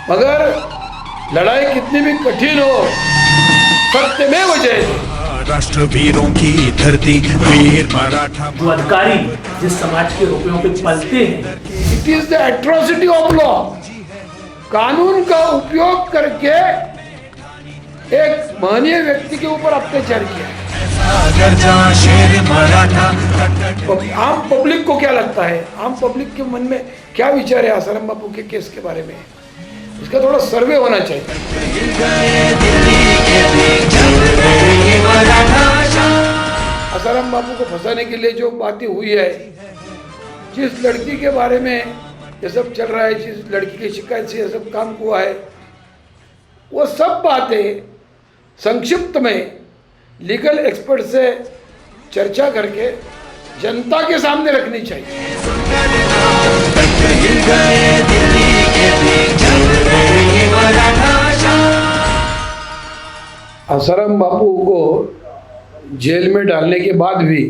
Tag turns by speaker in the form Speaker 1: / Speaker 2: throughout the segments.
Speaker 1: मगर लड़ाई कितनी भी कठिन हो, सत्यमेव जयते।
Speaker 2: राष्ट्रवीरों की धरती, वीर मराठा।
Speaker 3: जो अधिकारी जिस समाज के रुपयों पे पलते हैं,
Speaker 1: it is the atrocity of law. कानून का उपयोग करके एक महनीय व्यक्ति के ऊपर अत्याचार किया।
Speaker 2: शेर मराठा।
Speaker 1: आम पब्लिक को क्या लगता है, आम पब्लिक के मन में क्या विचार है आसाराम बापू के केस के बारे में, इसका थोड़ा सर्वे होना चाहिए। आसाराम बापू को फंसाने के लिए जो बातें हुई है, जिस लड़की के बारे में ये सब चल रहा है, जिस लड़की की शिकायत से ये सब काम हुआ है, वो सब बातें संक्षिप्त में लीगल एक्सपर्ट से चर्चा करके जनता के सामने रखनी चाहिए। आसाराम बापू को जेल में डालने के बाद भी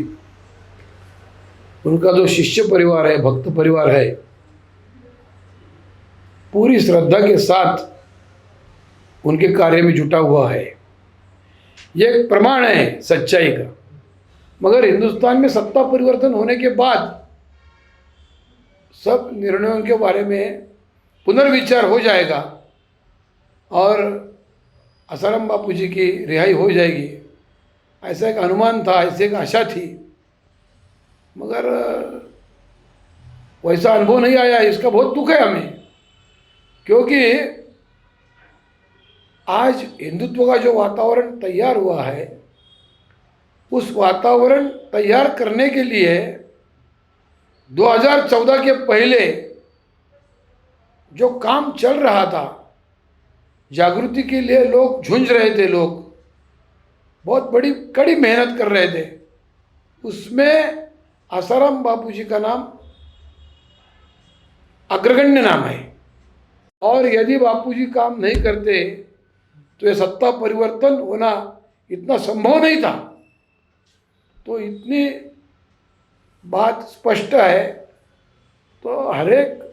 Speaker 1: उनका जो शिष्य परिवार है, भक्त परिवार है, पूरी श्रद्धा के साथ उनके कार्य में जुटा हुआ है। ये एक प्रमाण है सच्चाई का। मगर हिंदुस्तान में सत्ता परिवर्तन होने के बाद सब निर्णयों के बारे में पुनर्विचार हो जाएगा और आसाराम बापू जी की रिहाई हो जाएगी, ऐसा एक अनुमान था, ऐसी एक आशा थी। मगर वैसा अनुभव नहीं आया, इसका बहुत दुख है हमें। क्योंकि आज हिंदुत्व का जो वातावरण तैयार हुआ है, उस वातावरण तैयार करने के लिए 2014 के पहले जो काम चल रहा था, जागृति के लिए लोग झुंझ रहे थे, लोग बहुत बड़ी कड़ी मेहनत कर रहे थे, उसमें आसाराम बापू जी का नाम अग्रगण्य नाम है। और यदि बापू जी काम नहीं करते तो ये सत्ता परिवर्तन होना इतना संभव नहीं था। तो इतनी बात स्पष्ट है। तो हर एक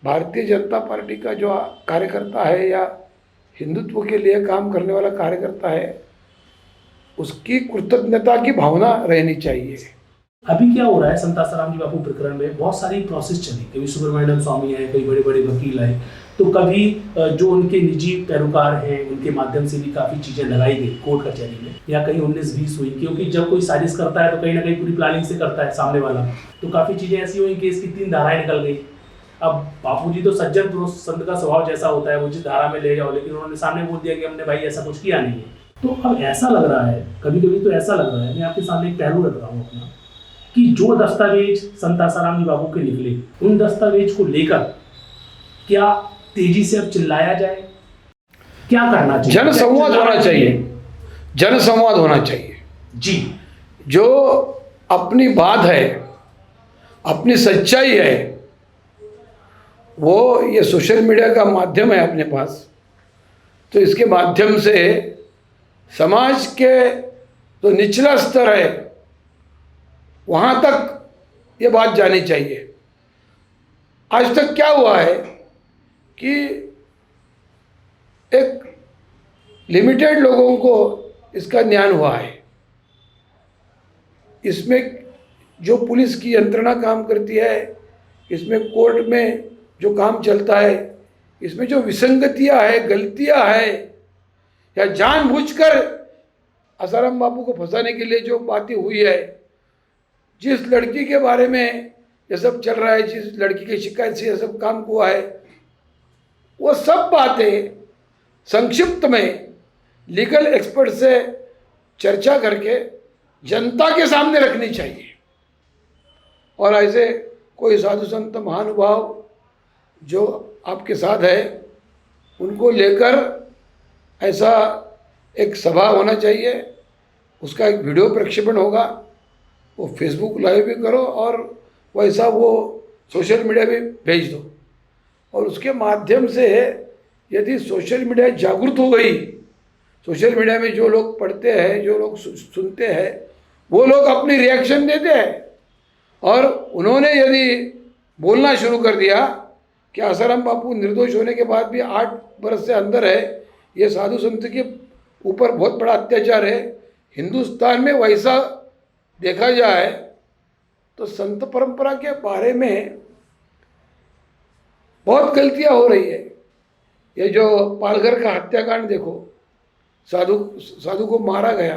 Speaker 1: भारतीय जनता पार्टी का जो कार्यकर्ता है या हिंदुत्व के लिए काम करने वाला कार्यकर्ता है, उसकी कृतज्ञता की भावना रहनी चाहिए।
Speaker 3: अभी क्या हो रहा है, संत आसाराम जी बापू प्रकरण में बहुत सारी प्रोसेस चली। कभी सुब्रमण्यम स्वामी है, कई बड़े बड़े वकील आए, तो कभी जो उनके निजी पैरोकार हैं उनके माध्यम से भी काफ़ी चीज़ें लगाई गई कोर्ट कचहरी में, या कहीं 19-20 हुई। क्योंकि जब कोई साजिश करता है तो कहीं ना कहीं पूरी प्लानिंग से करता है सामने वाला। तो काफ़ी चीज़ें ऐसी हुई कि इसकी 3 धाराएं निकल गई। अब बापू जी तो सज्जन पुरुष, संत का स्वभाव जैसा होता है वो जिस धारा में ले जाओ, लेकिन उन्होंने सामने बोल दिया कि हमने भाई ऐसा कुछ किया नहीं है। तो अब ऐसा लग रहा है, कभी कभी तो ऐसा लग रहा है, मैं आपके सामने एक पहलू रख रहा हूँ अपना, कि जो दस्तावेज संत आसाराम जी बापू के निकले, उन दस्तावेज को लेकर क्या तेजी से अब चिल्लाया जाए, क्या करना चाहिए?
Speaker 1: जनसंवाद होना चाहिए, जनसंवाद होना चाहिए
Speaker 3: जी।
Speaker 1: जो अपनी बात है, अपनी सच्चाई है, वो ये सोशल मीडिया का माध्यम है अपने पास। तो इसके माध्यम से समाज के जो निचला स्तर है वहाँ तक ये बात जानी चाहिए। आज तक क्या हुआ है कि एक लिमिटेड लोगों को इसका ज्ञान हुआ है। इसमें जो पुलिस की यंत्रणा काम करती है, इसमें कोर्ट में जो काम चलता है, इसमें जो विसंगतियां है, गलतियां है, या जानबूझकर आसाराम बापू को फंसाने के लिए जो बातें हुई है, जिस लड़की के बारे में ये सब चल रहा है, जिस लड़की की शिकायत से ये सब काम हुआ है, वो सब बातें संक्षिप्त में लीगल एक्सपर्ट से चर्चा करके जनता के सामने रखनी चाहिए। और ऐसे कोई साधु संत महानुभाव जो आपके साथ है, उनको लेकर ऐसा एक सभा होना चाहिए, उसका एक वीडियो प्रक्षेपण होगा, वो फेसबुक लाइव भी करो और वैसा वो सोशल मीडिया भी भेज दो। और उसके माध्यम से यदि सोशल मीडिया जागरूक हो गई, सोशल मीडिया में जो लोग पढ़ते हैं, जो लोग सुनते हैं, वो लोग अपनी रिएक्शन देते हैं। और उन्होंने यदि बोलना शुरू कर दिया कि आसाराम बापू निर्दोष होने के बाद भी 8 बरस से अंदर है, ये साधु संत के ऊपर बहुत बड़ा अत्याचार है। हिंदुस्तान में वैसा देखा जाए तो संत परंपरा के बारे में बहुत गलतियां हो रही है। ये जो पालघर का हत्याकांड देखो, साधु को मारा गया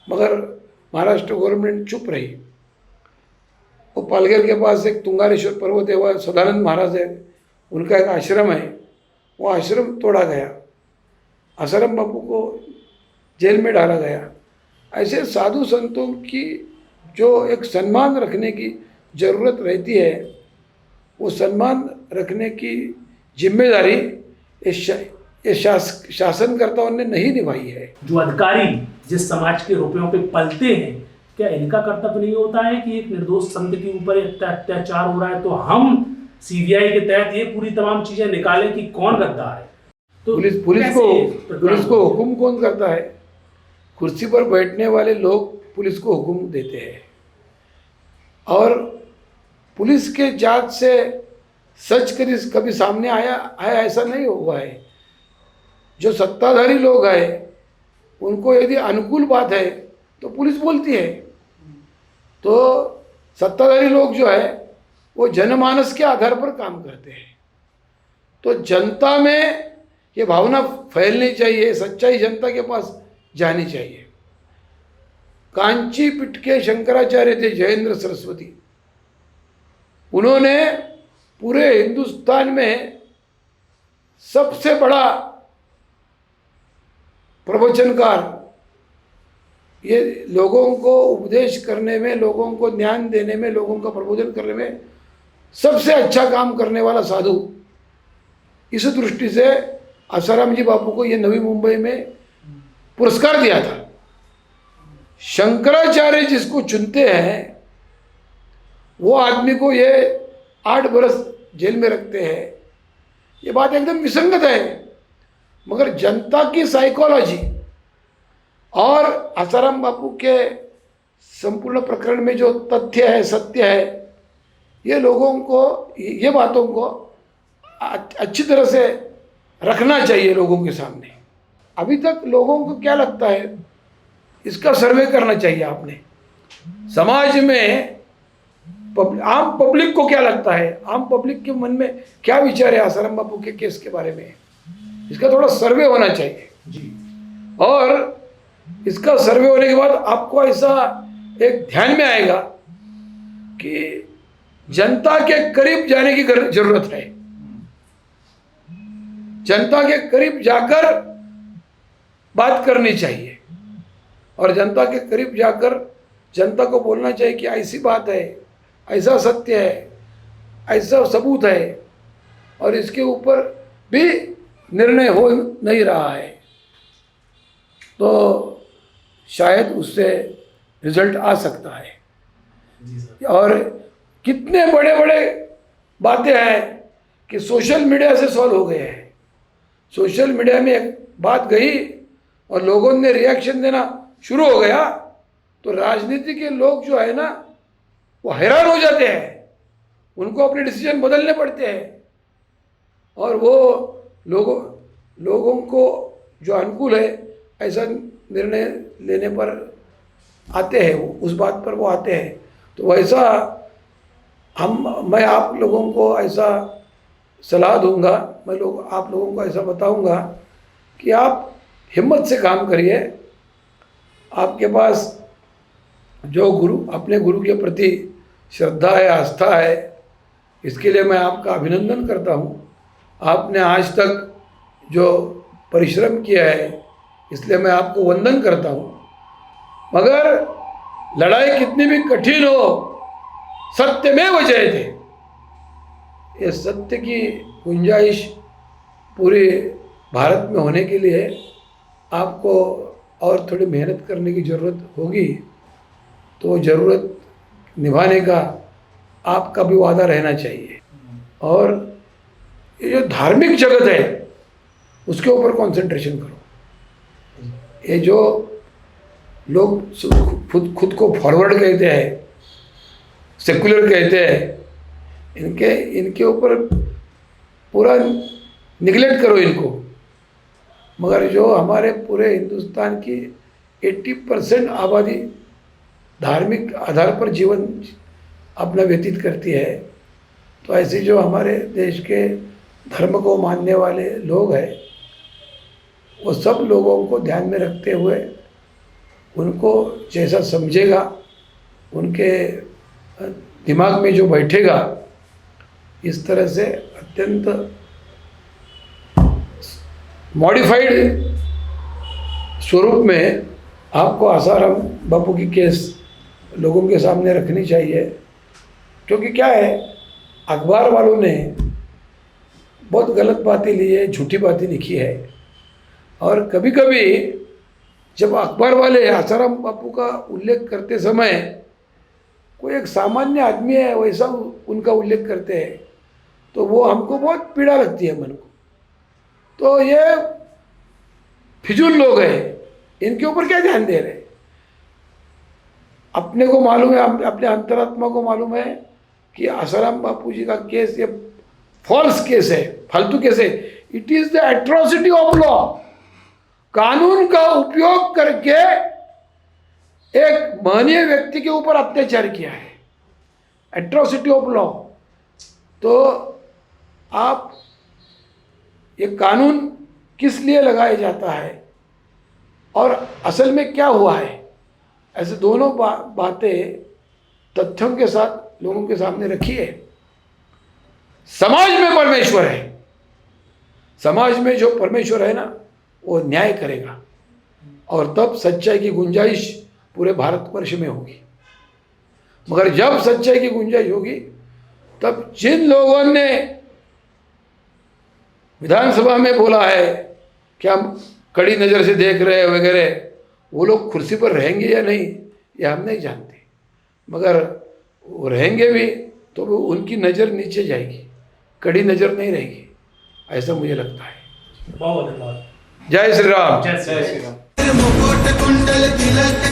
Speaker 1: मगर महाराष्ट्र गवर्नमेंट चुप रही। वो पालघर के पास एक तुंगारेश्वर पर्वत है, वह सदानंद महाराज है, उनका एक आश्रम है, वो आश्रम तोड़ा गया, आसाराम बापू को जेल में डाला गया। ऐसे साधु संतों की जो एक सम्मान रखने की ज़रूरत रहती है, वो सम्मान रखने की जिम्मेदारी ये शासनकर्ताओं ने नहीं निभाई है।
Speaker 3: जो अधिकारी जिस समाज के रुपयों पे पलते हैं, क्या इनका कर्तव्य नहीं होता है कि एक निर्दोष संत के ऊपर अत्याचार हो रहा है तो हम सीबीआई के तहत ये पूरी तमाम चीजें निकालें कि कौन गद्दार है? तो
Speaker 1: पुलिस को हुक्म कौन करता है? कुर्सी पर बैठने वाले लोग पुलिस को हुक्म देते हैं, और पुलिस के जांच से सच कभी सामने आया ऐसा नहीं हुआ है। जो सत्ताधारी लोग हैं उनको यदि अनुकूल बात है तो पुलिस बोलती है। तो सत्ताधारी लोग जो है वो जनमानस के आधार पर काम करते हैं। तो जनता में ये भावना फैलनी चाहिए, सच्चाई जनता के पास जानी चाहिए। कांची पीठ के शंकराचार्य थे जयेंद्र सरस्वती, उन्होंने पूरे हिंदुस्तान में सबसे बड़ा प्रवचनकार, ये लोगों को उपदेश करने में, लोगों को ज्ञान देने में, लोगों का प्रबोधन करने में सबसे अच्छा काम करने वाला साधु। इस दृष्टि से आसाराम जी बापू को ये नवी मुंबई में पुरस्कार दिया था। शंकराचार्य जिसको चुनते हैं वो आदमी को ये 8 बरस जेल में रखते हैं, ये बात एकदम विसंगत है। मगर जनता की साइकोलॉजी और आसाराम बापू के संपूर्ण प्रकरण में जो तथ्य है, सत्य है, ये लोगों को, ये बातों को अच्छी तरह से रखना चाहिए लोगों के सामने। अभी तक लोगों को क्या लगता है, इसका सर्वे करना चाहिए आपने। समाज में आम पब्लिक को क्या लगता है, आम पब्लिक के मन में क्या विचार है आसाराम बापू के केस के बारे में, इसका थोड़ा सर्वे होना चाहिए जी। और इसका सर्वे होने के बाद आपको ऐसा एक ध्यान में आएगा कि जनता के करीब जाने की जरूरत है। जनता के करीब जाकर बात करनी चाहिए, और जनता के करीब जाकर जनता को बोलना चाहिए कि ऐसी बात है, ऐसा सत्य है, ऐसा सबूत है, और इसके ऊपर भी निर्णय हो नहीं रहा है, तो शायद उससे रिजल्ट आ सकता है। और कितने बड़े बड़े बातें हैं कि सोशल मीडिया से सॉल्व हो गए हैं। सोशल मीडिया में एक बात गई और लोगों ने रिएक्शन देना शुरू हो गया, तो राजनीति के लोग जो है ना वो हैरान हो जाते हैं, उनको अपने डिसीजन बदलने पड़ते हैं, और वो लोगों को जो अनुकूल है ऐसा निर्णय लेने पर आते हैं, उस बात पर वो आते हैं। तो वैसा मैं आप लोगों को ऐसा सलाह दूंगा, आप लोगों को ऐसा बताऊंगा कि आप हिम्मत से काम करिए। आपके पास जो अपने गुरु के प्रति श्रद्धा है, आस्था है, इसके लिए मैं आपका अभिनंदन करता हूँ। आपने आज तक जो परिश्रम किया है इसलिए मैं आपको वंदन करता हूँ। मगर लड़ाई कितनी भी कठिन हो, सत्यमेव जयते, ये सत्य की गुंजाइश पूरे भारत में होने के लिए आपको और थोड़ी मेहनत करने की ज़रूरत होगी। तो ज़रूरत निभाने का आपका भी वादा रहना चाहिए, और ये जो धार्मिक जगत है उसके ऊपर कंसंट्रेशन करो। ये जो लोग खुद को फॉरवर्ड कहते हैं, सेकुलर कहते हैं, इनके ऊपर पूरा निगलेक्ट करो इनको। मगर जो हमारे पूरे हिंदुस्तान की 80% आबादी धार्मिक आधार पर जीवन अपना व्यतीत करती है, तो ऐसे जो हमारे देश के धर्म को मानने वाले लोग हैं, वो सब लोगों को ध्यान में रखते हुए उनको जैसा समझेगा, उनके दिमाग में जो बैठेगा, इस तरह से अत्यंत मॉडिफाइड स्वरूप में आपको आसाराम बापू की केस लोगों के सामने रखनी चाहिए। क्योंकि क्या है, अखबार वालों ने बहुत गलत बातें ली है, झूठी बातें लिखी है, और कभी कभी जब अखबार वाले आसाराम बापू का उल्लेख करते समय कोई एक सामान्य आदमी है वैसा उनका उल्लेख करते हैं, तो वो हमको बहुत पीड़ा लगती है मन को। तो ये फिजूल लोग हैं, इनके ऊपर क्या ध्यान दे रहे हैं? अपने को मालूम है, अपने अंतरात्मा को मालूम है कि आसाराम बापू जी का केस ये फॉल्स केस है, फालतू केस है। It is the atrocity of law. कानून का उपयोग करके एक महनीय व्यक्ति के ऊपर अत्याचार किया है, एट्रोसिटी ऑफ लॉ। तो आप ये कानून किस लिए लगाया जाता है और असल में क्या हुआ है, ऐसे दोनों बातें तथ्यों के साथ लोगों के सामने रखिए। समाज में परमेश्वर है, समाज में जो परमेश्वर है ना, वो न्याय करेगा, और तब सच्चाई की गुंजाइश पूरे भारतवर्ष में होगी। मगर जब सच्चाई की गुंजाइश होगी, तब जिन लोगों ने विधानसभा में बोला है कि हम कड़ी नज़र से देख रहे हैं वगैरह, वो लोग कुर्सी पर रहेंगे या नहीं ये हम नहीं जानते, मगर वो रहेंगे भी तो वो उनकी नज़र नीचे जाएगी, कड़ी नज़र नहीं रहेगी, ऐसा मुझे लगता है।
Speaker 3: बहुत धन्यवाद।
Speaker 1: जय श्री राम।
Speaker 3: जय श्री राम।
Speaker 2: मुकुट कुंडल तिलक